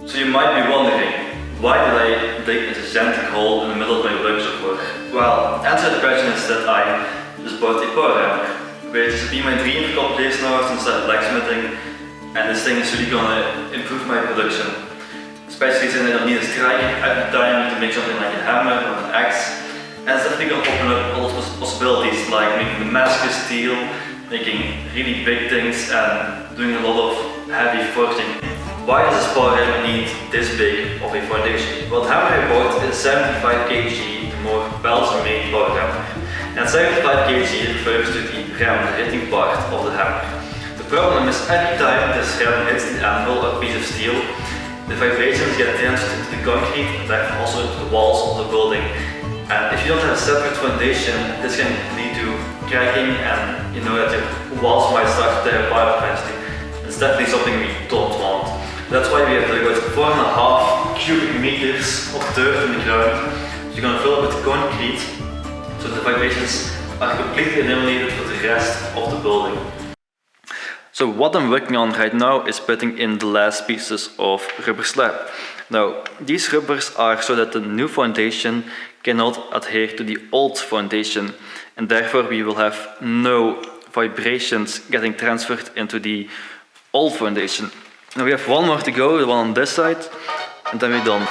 So you might be wondering, why did I dig a gigantic hole in the middle of my workshop work? Well, the answer to the question is that I just bought a power hammer, which has been my dream for a couple of days now since I started blacksmithing, and this thing is really gonna improve my production. Especially since I don't need a strike every time to make something like a hammer or an axe, and it's definitely gonna open up all those possibilities like making Damascus steel, making really big things, and doing a lot of heavy forging. Why does this power hammer need this big of a foundation? Well, the hammer I bought is 75 kg, the more Belgium-made power hammer. And 75 kg refers to the ram, the hitting part of the hammer. The problem is every time this ram hits the anvil or piece of steel, the vibrations get transferred into the concrete and therefore also into the walls of the building. And if you don't have a separate foundation, this can lead to cracking and you know that your walls might start to tear apart eventually. It's definitely something we don't want. That's why we have about 4.5 cubic meters of dirt in the ground. So you're going to fill it with concrete so the vibrations are completely eliminated for the rest of the building. So what I'm working on right now is putting in the last pieces of rubber slab. Now these rubbers are so that the new foundation cannot adhere to the old foundation, and therefore we will have no vibrations getting transferred into the old foundation. Now we have one more to go, the one on this side, and then we're done.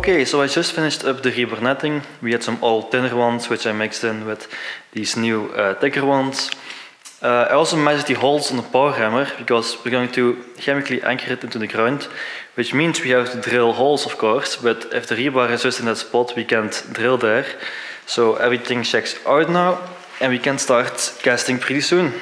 Okay, so I just finished up the rebar netting. We had some old thinner ones which I mixed in with these new thicker ones. I also measured the holes on the power hammer because we're going to chemically anchor it into the ground, which means we have to drill holes, of course, but if the rebar is just in that spot, we can't drill there. So everything checks out now and we can start casting pretty soon.